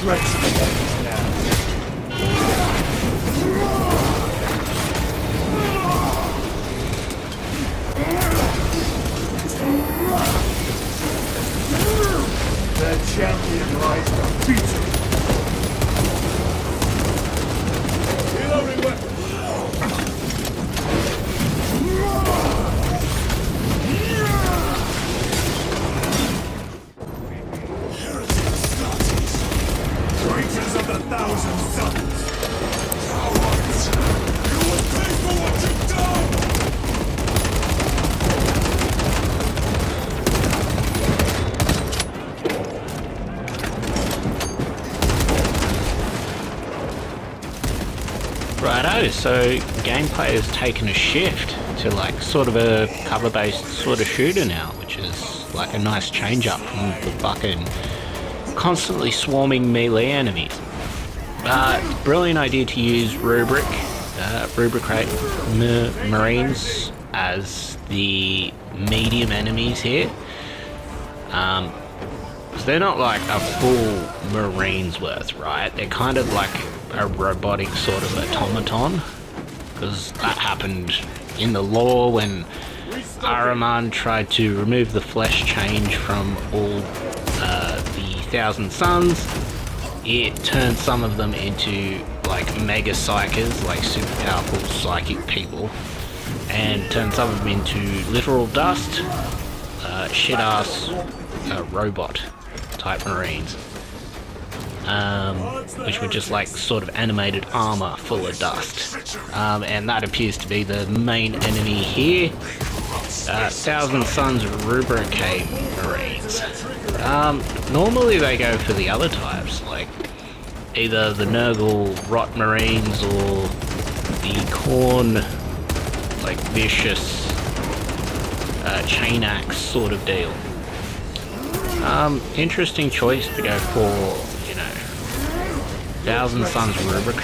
stretch the enemies now. The champion lies defeated. Reloading weapon. Traitors of the thousand suns! Cowards! You will pay for what you've done! Righto, so gameplay has taken a shift to like sort of a cover-based sort of shooter now, which is like a nice change up from the fucking constantly swarming melee enemies. Brilliant idea to use Rubric Marines as the medium enemies here. So they're not like a full Marine's worth, right? They're kind of like a robotic sort of automaton, because that happened in the lore when Ahriman tried to remove the flesh change from all the Thousand Suns. It turned some of them into like mega psychers, like super powerful psychic people, and turned some of them into literal dust, shit-ass robot type Marines, which were just like sort of animated armor full of dust, and that appears to be the main enemy here. Thousand Suns Rubric Marines. Normally they go for the other types, like either the Nurgle Rot Marines or the Khorne, like vicious chain axe sort of deal. Interesting choice to go for, you know, Thousand Suns Rubric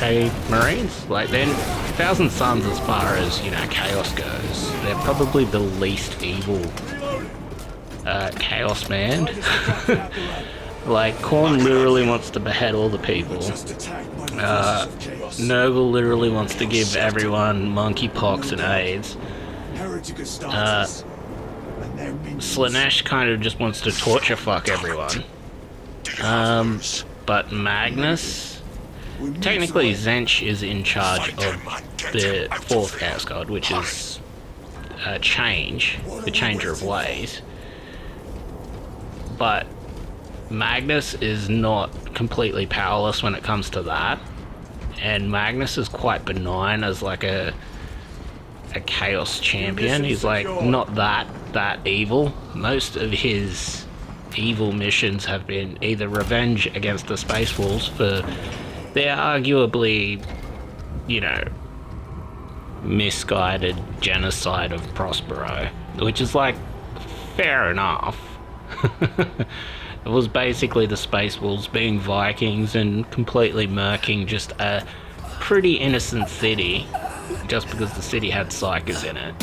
Marines. Like, then Thousand Suns, as far as, you know, chaos goes, they're probably the least evil chaos man. Like, Khorne literally wants to behead all the people. Nurgle literally wants to give everyone monkeypox and AIDS. Slaanesh kind of just wants to torture fuck everyone. But Magnus, technically Zench is in charge of the 4th Chaos God, which is Change, the Changer of Ways. But Magnus is not completely powerless when it comes to that. And Magnus is quite benign as like a chaos champion. He's like not that evil. Most of his evil missions have been either revenge against the Space Wolves for their arguably, you know, misguided genocide of Prospero, which is like fair enough. It was basically the Space Wolves being Vikings and completely murking just a pretty innocent city just because the city had psychers in it.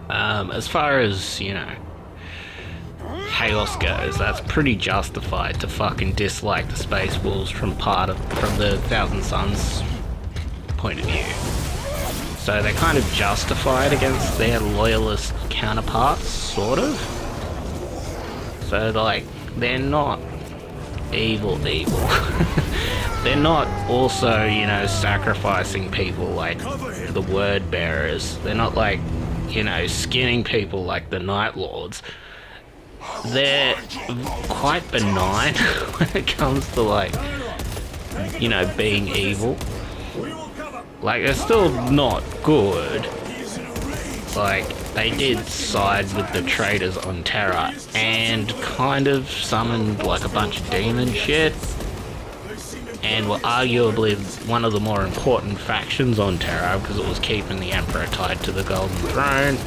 As far as, you know, chaos goes, that's pretty justified to fucking dislike the Space Wolves from the Thousand Suns point of view. So they're kind of justified against their loyalist counterparts, sort of. So like, they're not evil. They're not also, you know, sacrificing people like the Word Bearers. They're not like, you know, skinning people like the Night Lords. They're quite benign when it comes to like, you know, being evil. Like, they're still not good. Like, they did side with the traitors on Terra and kind of summoned like a bunch of demon shit, and were arguably one of the more important factions on Terra because it was keeping the Emperor tied to the Golden Throne,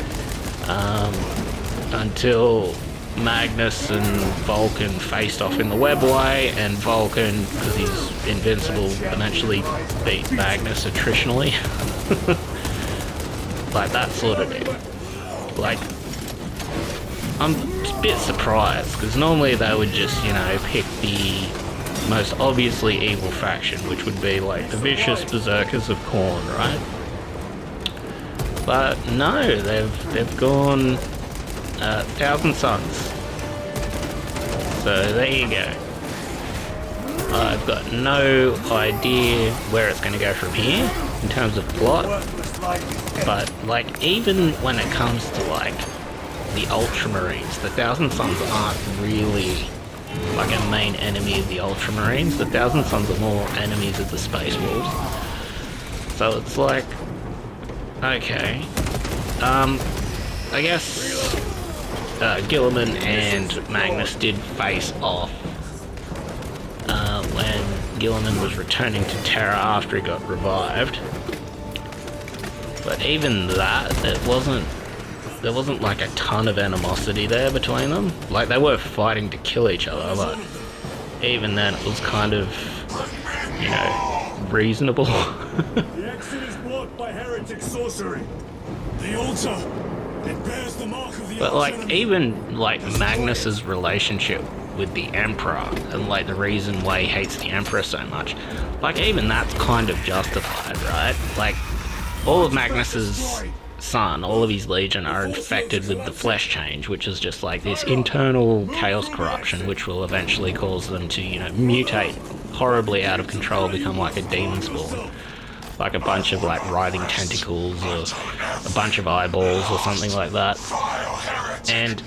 until Magnus and Vulcan faced off in the Webway, and Vulcan, because he's invincible, eventually beat Magnus attritionally. Like that sort of thing. Like, I'm a bit surprised, because normally they would just, you know, pick the most obviously evil faction, which would be like the vicious berserkers of Khorne, right? But no, they've gone Thousand Suns. So there you go. I've got no idea where it's going to go from here in terms of plot, but like even when it comes to like the Ultramarines, the Thousand Suns aren't really like a main enemy of the Ultramarines. The Thousand Suns are more enemies of the Space Wolves. So it's like, okay, I guess Guilliman and Magnus did face off when Guilliman was returning to Terra after he got revived. But even that, there wasn't like a ton of animosity there between them. Like they were fighting to kill each other, but even then it was kind of, you know, reasonable. The exit is blocked by heretic sorcery. The altar, it bears the mark of the But like archenemy. even like Magnus's relationship with the Emperor and like the reason why he hates the Emperor so much, like even that's kind of justified, right? Like all of Magnus's son, all of his legion are infected with the flesh change, which is just like this internal chaos corruption which will eventually cause them to, you know, mutate horribly out of control, become like a demon spawn. Like a bunch of like writhing tentacles or a bunch of eyeballs or something like that. And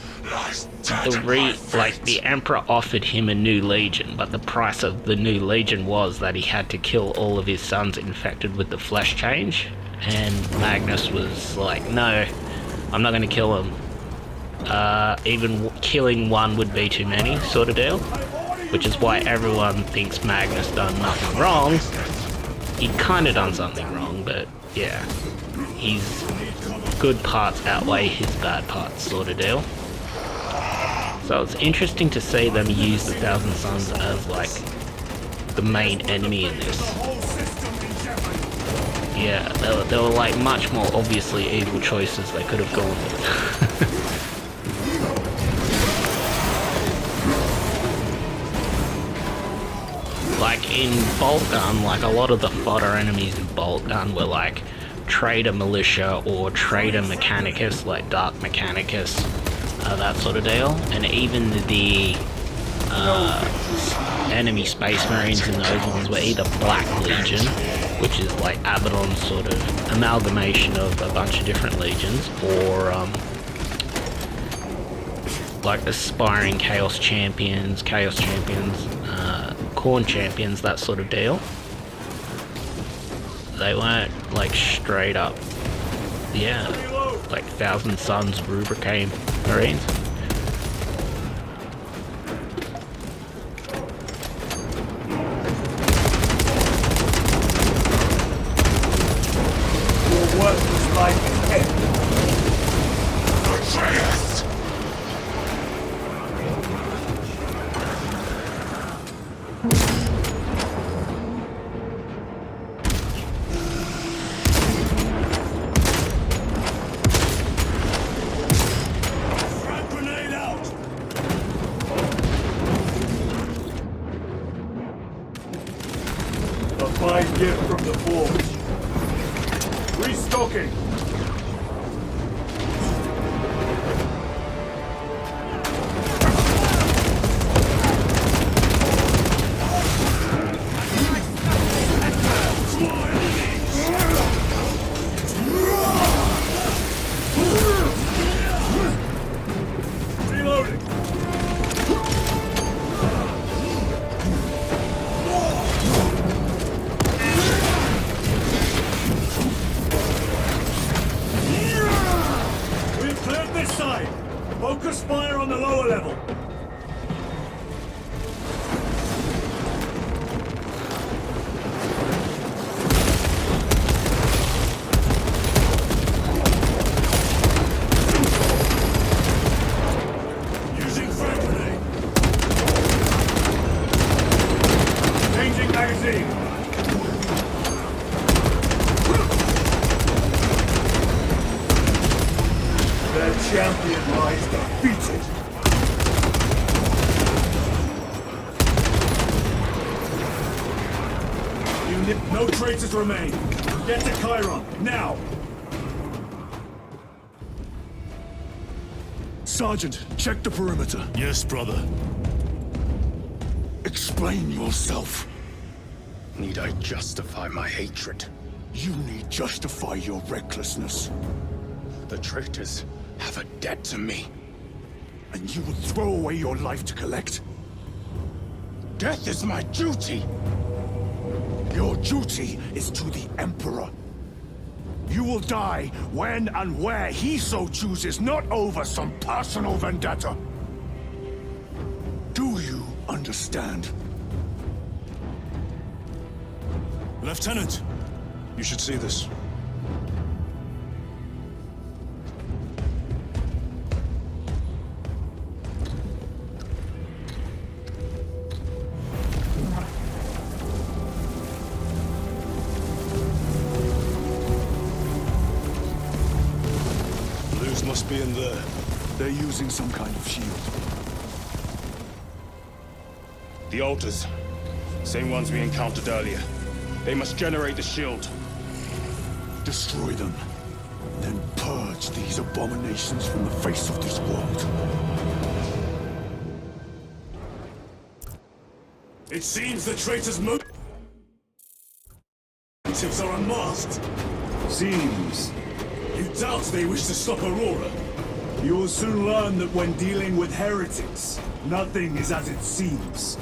the Emperor offered him a new legion, but the price of the new legion was that he had to kill all of his sons infected with the flesh change. And Magnus was like, no, I'm not going to kill him. Even killing one would be too many, sort of deal. Which is why everyone thinks Magnus done nothing wrong. He kind of done something wrong, but yeah, his good parts outweigh his bad parts, sort of deal. So it's interesting to see them use the Thousand Suns as like the main enemy in this. Yeah, there were like much more obviously evil choices they could have gone with. Like in Bolt Gun, like a lot of the fodder enemies in Bolt Gun were like Trader Militia or Trader Mechanicus, like Dark Mechanicus, that sort of deal. And even the enemy Space Marines in those ones were either Black Legion, which is like Abaddon's sort of amalgamation of a bunch of different legions, or like Aspiring Chaos Champions, Khorne Champions, that sort of deal. They weren't like straight up, yeah, like Thousand Suns Rubric Marines. Your work was like hell. Atreus! Frag grenade out! A fine gift from the forge. Restocking! Reloading! No traitors remain. Get to Chiron, now! Sergeant, check the perimeter. Yes, brother. Explain yourself. Need I justify my hatred? You need justify your recklessness. The traitors have a debt to me. And you would throw away your life to collect? Death is my duty! Your duty is to the Emperor. You will die when and where he so chooses, not over some personal vendetta. Do you understand? Lieutenant! You should see this. Blues must be in there. They're using some kind of shield. The altars. Same ones we encountered earlier. They must generate the shield. Destroy them. Then purge these abominations from the face of this world. It seems the traitors' motives are unmasked. Seems. You doubt they wish to stop Aurora? You will soon learn that when dealing with heretics, nothing is as it seems.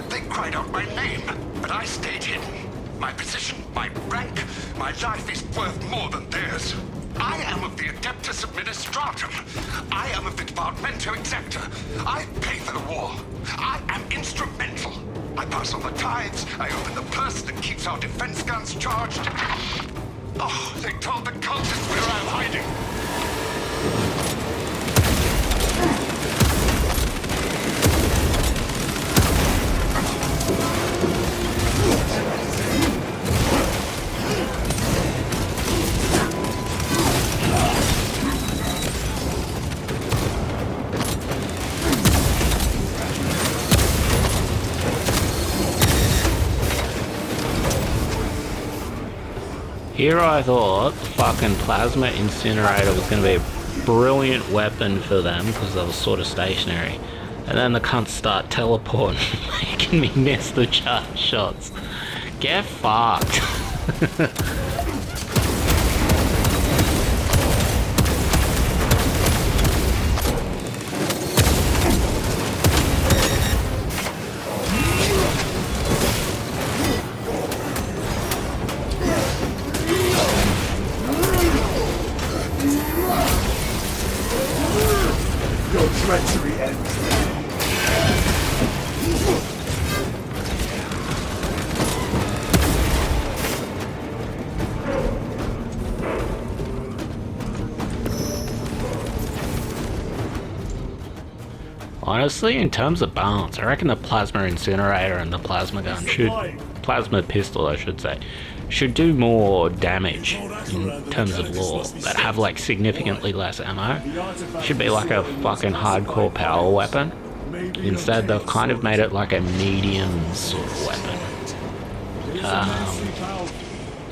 They cried out my name, but I stayed hidden. My position, my rank, my life is worth more than theirs. I am of the Adeptus Administratum. I am of the Departamento Exector. I pay for the war. I am instrumental. I pass on the tithes. I open the purse that keeps our defense guns charged. Oh, they told the cultists where I'm hiding. Here I thought the fucking plasma incinerator was going to be a brilliant weapon for them because they were sort of stationary. And then the cunts start teleporting, making me miss the charge shots. Get fucked. Your treachery ends now. Honestly, in terms of balance, I reckon the plasma incinerator and the plasma gun plasma pistol I should say, should do more damage in terms of lore, but have like significantly less ammo. Should be like a fucking hardcore power weapon. Instead, they've kind of made it like a medium sort of weapon.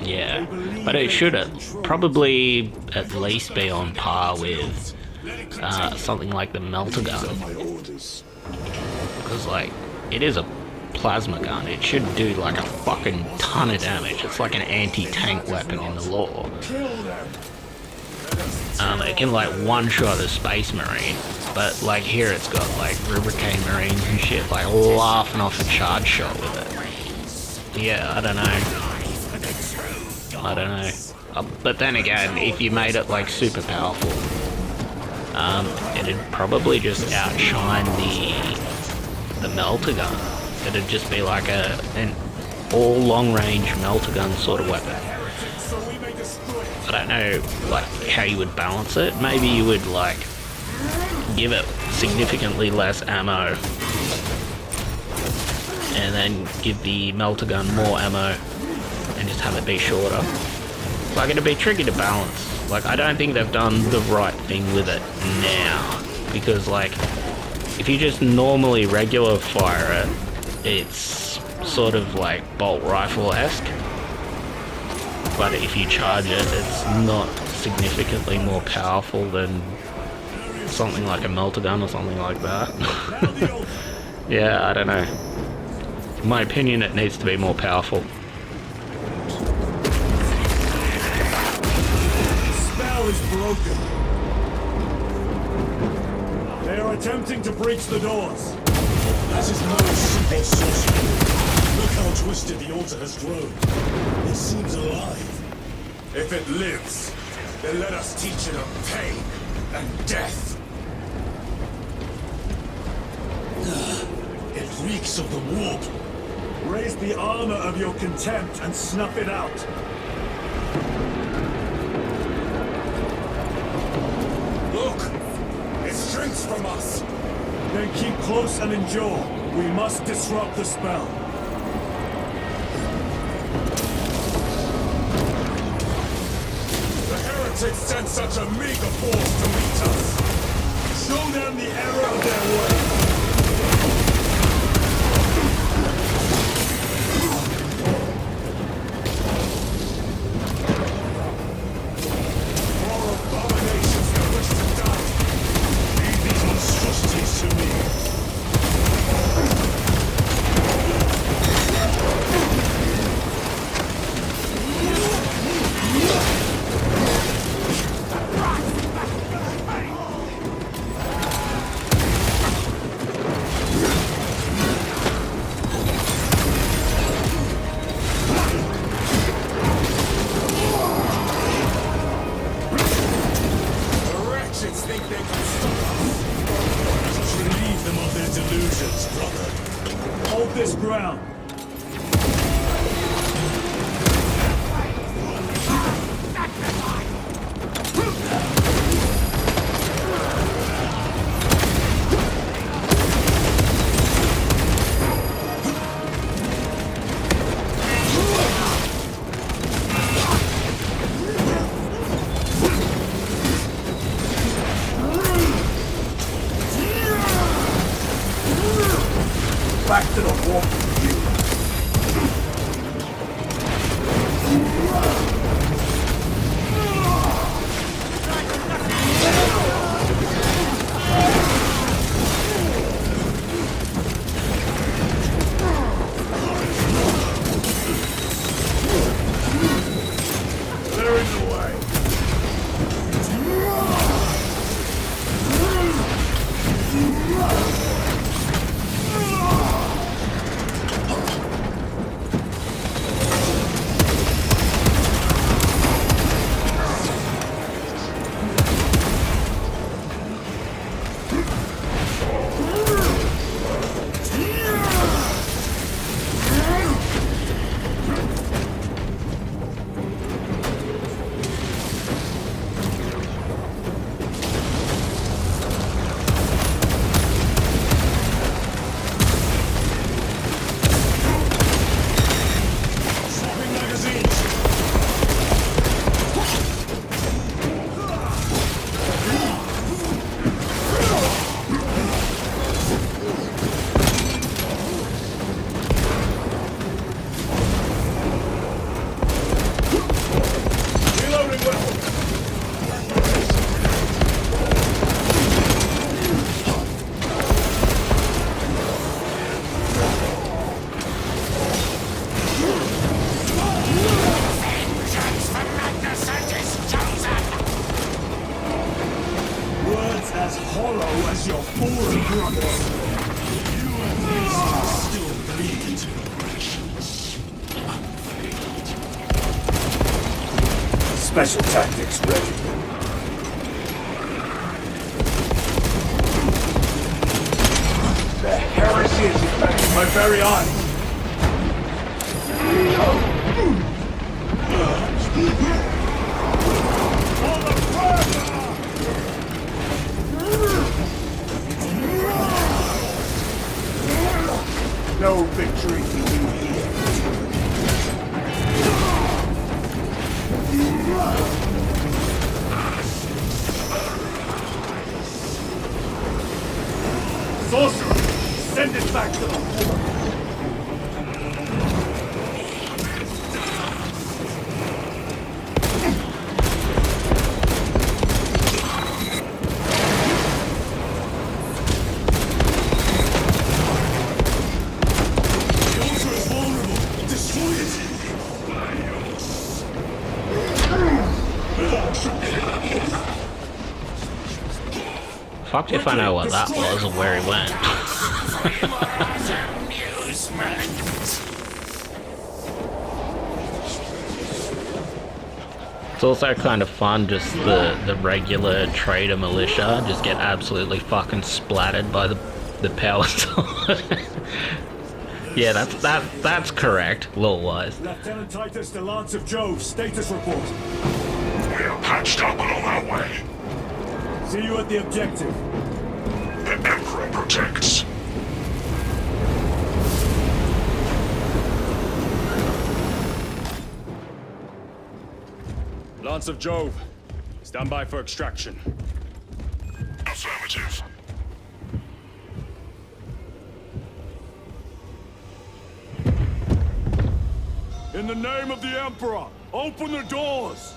Yeah, but it should probably at least be on par with something like the melter gun, because like it is a plasma gun. It should do like a fucking ton of damage. It's like an anti-tank weapon in the lore. It can like one-shot a space marine, but like here it's got like Rubric marines and shit like laughing off a charge shot with it. Yeah, I don't know. But then again, if you made it like super powerful, it'd probably just outshine the melter gun. It'd just be like an all long-range melter gun sort of weapon. I don't know like how you would balance it. Maybe you would like give it significantly less ammo and then give the melter gun more ammo and just have it be shorter. Like it'd be tricky to balance. Like I don't think they've done the right thing with it now, because like if you just normally regular fire it it's sort of like bolt rifle-esque, but if you charge it, it's not significantly more powerful than something like a melter gun or something like that. Yeah, I don't know. In my opinion, it needs to be more powerful. The spell is broken. They are attempting to breach the doors. That is no simple sorcery. Look how twisted the altar has grown. It seems alive. If it lives, then let us teach it of pain and death. It reeks of the warp. Raise the armor of your contempt and snuff it out. Look! It shrinks from us! Then keep close and endure. We must disrupt the spell. The heretics sent such a meager force to meet us. Show them the error of their way. Back to the wall. They're in the way. As hollow as your fallen brothers. You and these still bleed. Special tactics ready. The heresy is affecting my very eyes. No victory for you here. Sorcerer, send it back to the horde. Fucked if I know what that was or where he went. It's also kind of fun, just the regular trader militia just get absolutely fucking splattered by the power sword. Yeah, that's correct, lore-wise. Lieutenant Titus, the Lance of Jove, status report. We are patched up and on our way. See you at the objective. The Emperor protects. Lance of Jove, stand by for extraction. Affirmative. In the name of the Emperor, open the doors!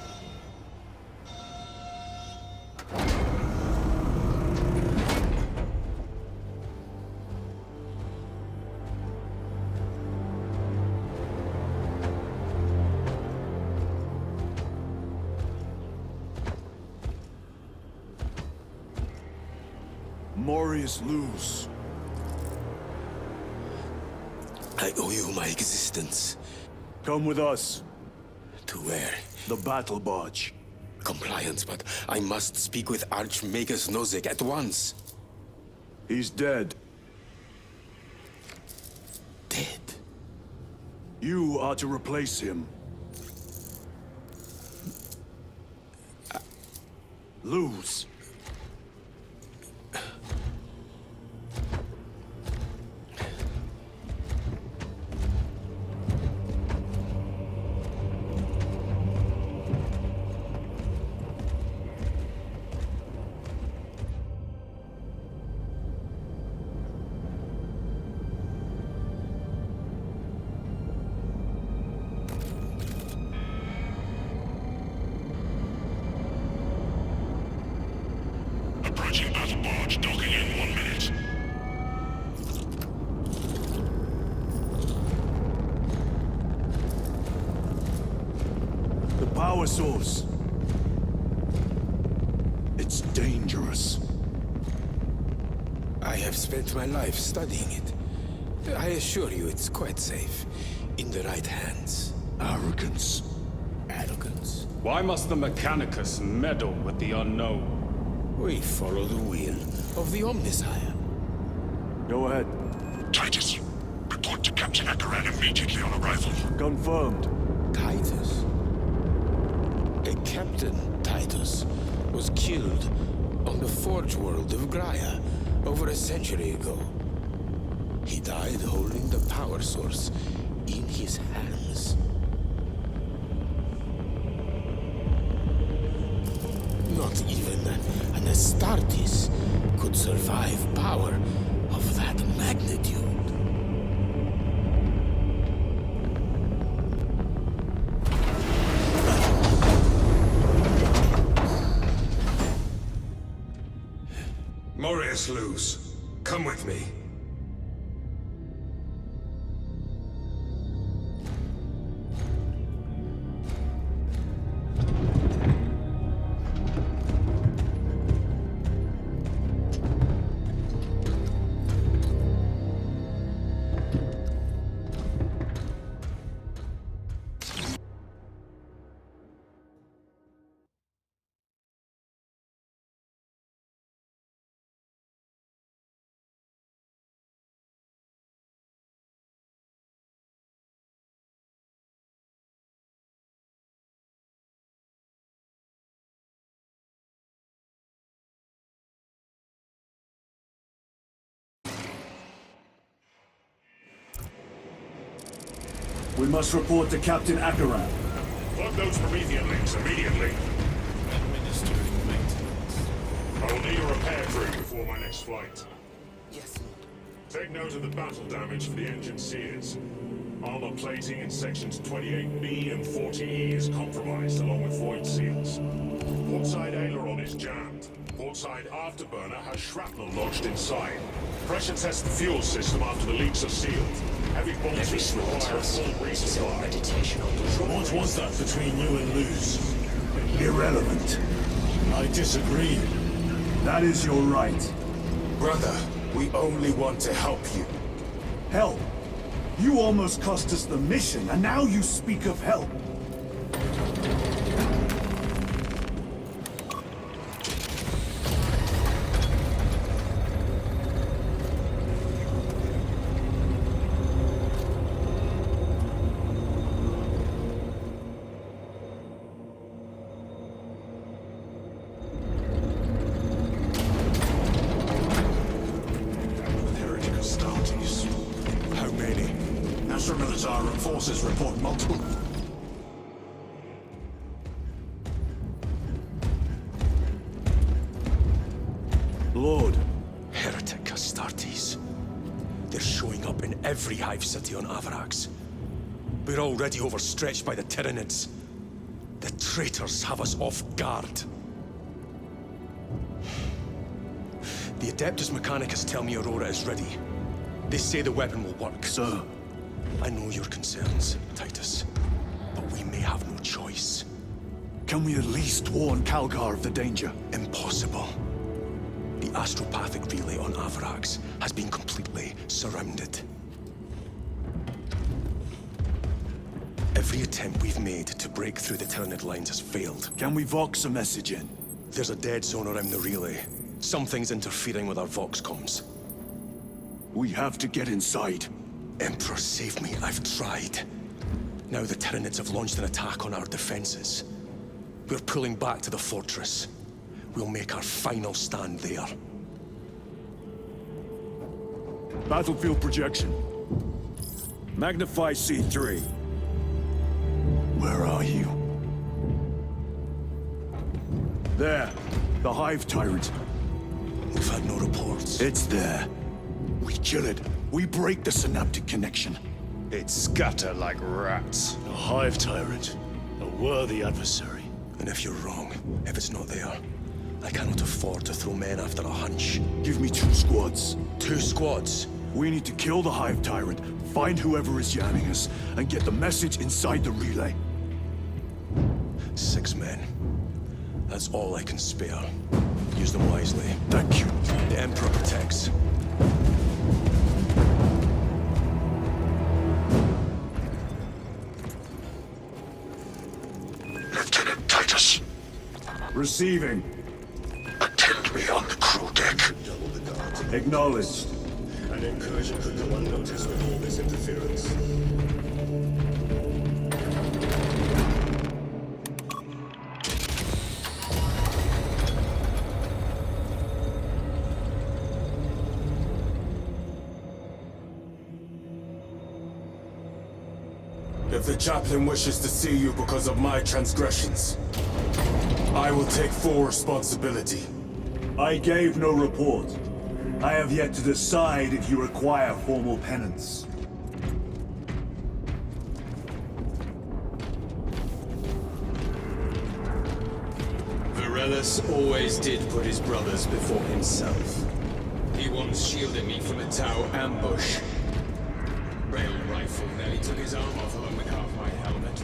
Morius Luz. I owe you my existence. Come with us. To where? The battle barge. Compliance, but I must speak with Archmagus Nozick at once. He's dead. Dead? You are to replace him. Luz. Approaching battle barge, docking in 1 minute. The power source. It's dangerous. I have spent my life studying it. I assure you it's quite safe. In the right hands. Arrogance. Arrogance? Why must the Mechanicus meddle with the unknown? We follow the will of the Omnisire. Go ahead. Titus, report to Captain Akaran immediately on arrival. Confirmed. Titus. A Captain Titus was killed on the Forge world of Graia over a century ago. He died holding the power source in his hands. Not even an Astartes could survive power of that magnitude. Morius Luz, come with me. We must report to Captain Akaran. Plug those Promethean links immediately. Administering maintenance. I will need a repair crew before my next flight. Yes. Take note of the battle damage for the engine sears. Armor plating in sections 28B and 40E is compromised, along with void seals. Portside aileron is jammed. Portside afterburner has shrapnel lodged inside. Pressure test the fuel system after the leaks are sealed. Heavy bolts require a full resupply. What was that between you and Luz? Irrelevant. I disagree. That is your right. Brother, we only want to help you. Help? You almost cost us the mission, and now you speak of help. Forces report multiple. Lord. Heretic Astartes. They're showing up in every hive city on Avarax. We're already overstretched by the Tyranids. The traitors have us off guard. The Adeptus Mechanicus tell me Aurora is ready. They say the weapon will work. Sir. I know your concerns, Titus, but we may have no choice. Can we at least warn Calgar of the danger? Impossible. The astropathic relay on Avarax has been completely surrounded. Every attempt we've made to break through the Tyranid lines has failed. Can we vox a message in? There's a dead zone around the relay. Something's interfering with our vox comms. We have to get inside. Emperor, save me. I've tried. Now the Tyranids have launched an attack on our defenses. We're pulling back to the fortress. We'll make our final stand there. Battlefield projection. Magnify C3. Where are you? There. The Hive Tyrant. We've had no reports. It's there. We kill it. We break the synaptic connection. It scatter like rats. A Hive Tyrant. A worthy adversary. And if you're wrong, if it's not there, I cannot afford to throw men after a hunch. Give me 2 squads. 2 squads? We need to kill the Hive Tyrant, find whoever is jamming us, and get the message inside the relay. 6 men. That's all I can spare. Use them wisely. Thank you. The Emperor protects. Lieutenant Titus. Receiving. Attend me on the crew deck. Acknowledged. An incursion could go unnoticed with all this interference. If the chaplain wishes to see you because of my transgressions, I will take full responsibility. I gave no report. I have yet to decide if you require formal penance. Varellus always did put his brothers before himself. He once shielded me from a Tau ambush. Rail rifle nearly took his arm off along with half my helmet.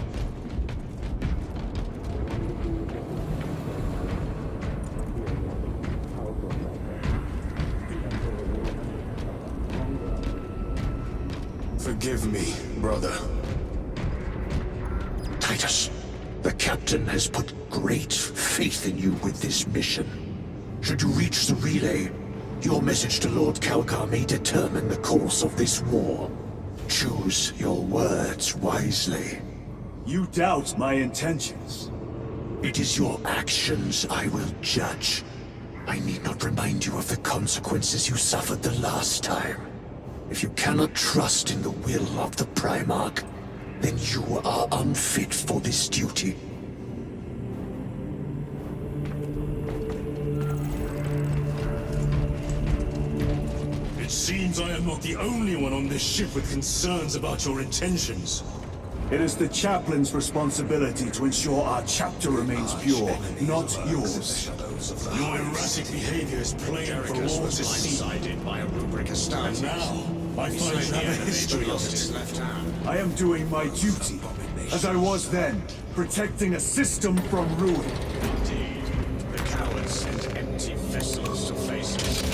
Forgive me, brother. Titus, the captain has put great faith in you with this mission. Should you reach the relay, your message to Lord Calgar may determine the course of this war. Choose your words wisely. You doubt my intentions. It is your actions I will judge. I need not remind you of the consequences you suffered the last time. If you cannot trust in the will of the Primarch, then you are unfit for this duty. It seems I am not the only one on this ship with concerns about your intentions. It is the chaplain's responsibility to ensure our chapter remains pure, not yours. Your erratic behavior is plain for all to see. By a Rubric And now, I find you have a history of it. I am doing my duty, as I was then, protecting a system from ruin. Indeed, the cowards sent empty vessels pieces.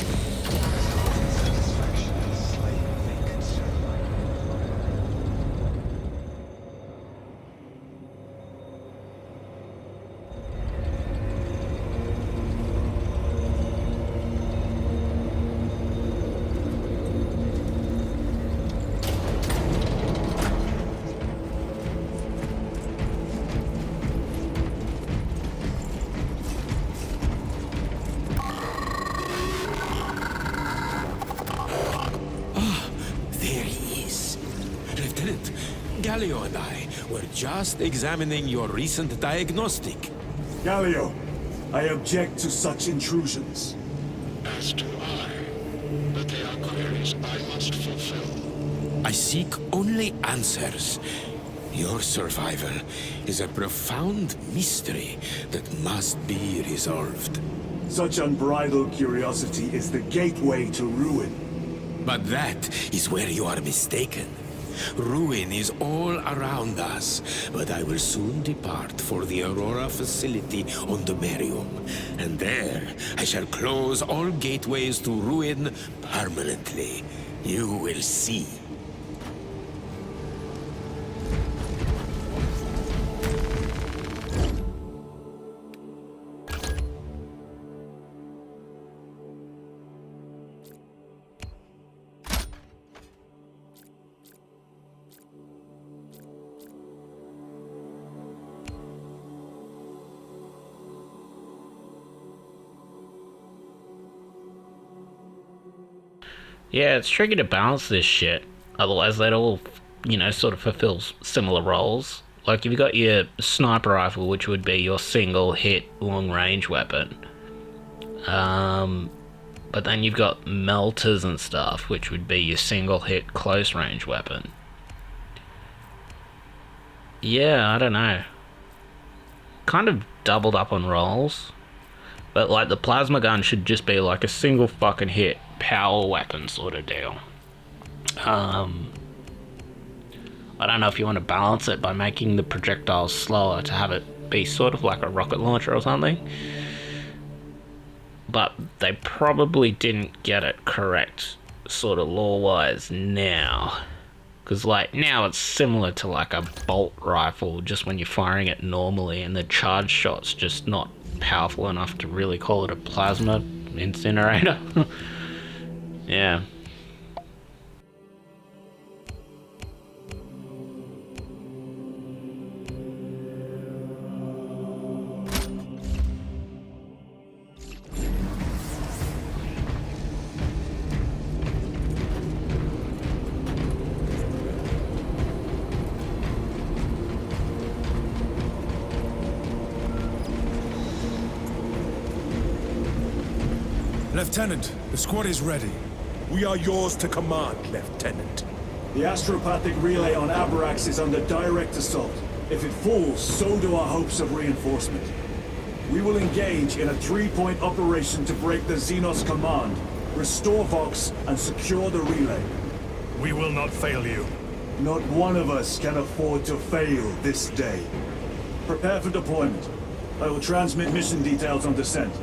Galio and I were just examining your recent diagnostic. Galio, I object to such intrusions. As do I. But they are queries I must fulfill. I seek only answers. Your survival is a profound mystery that must be resolved. Such unbridled curiosity is the gateway to ruin. But that is where you are mistaken. Ruin is all around us, but I will soon depart for the Aurora facility on the Merium, and there I shall close all gateways to ruin permanently. You will see. Yeah, it's tricky to balance this shit. Otherwise, they'd all, you know, sort of fulfill similar roles. Like, you've got your sniper rifle, which would be your single-hit long-range weapon. But then you've got melters and stuff, which would be your single-hit close-range weapon. Yeah, I don't know. Kind of doubled up on roles. But, like, the plasma gun should just be, like, a single fucking hit power weapon sort of deal. I don't know if you want to balance it by making the projectiles slower to have it be sort of like a rocket launcher or something. But they probably didn't get it correct, sort of lore-wise now. Because, like, now it's similar to, like, a bolt rifle, just when you're firing it normally, and the charge shot's just not powerful enough to really call it a plasma incinerator. Yeah. Lieutenant, the squad is ready. We are yours to command, Lieutenant. The astropathic relay on Abrax is under direct assault. If it falls, so do our hopes of reinforcement. We will engage in a 3-point operation to break the Xenos command, restore Vox, and secure the relay. We will not fail you. Not one of us can afford to fail this day. Prepare for deployment. I will transmit mission details on descent.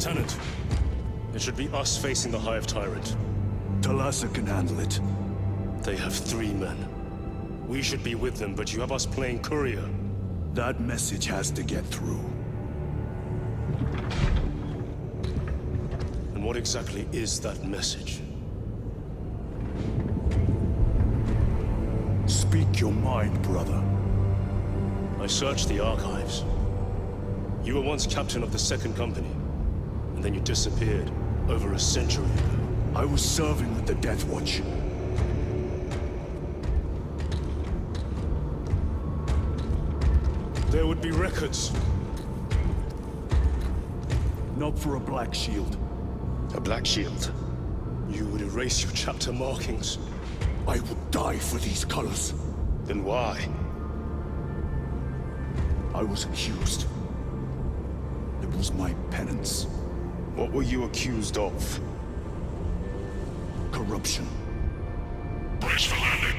Lieutenant, it should be us facing the Hive Tyrant. Talassa can handle it. They have 3 men. We should be with them, but you have us playing courier. That message has to get through. And what exactly is that message? Speak your mind, brother. I searched the archives. You were once captain of the 2nd Company, and then you disappeared over a century ago. I was serving with the Death Watch. There would be records. Not for a Black Shield. A Black Shield? You would erase your chapter markings. I would die for these colors. Then why? I was accused. It was my penance. What were you accused of? Corruption. Brace for landing.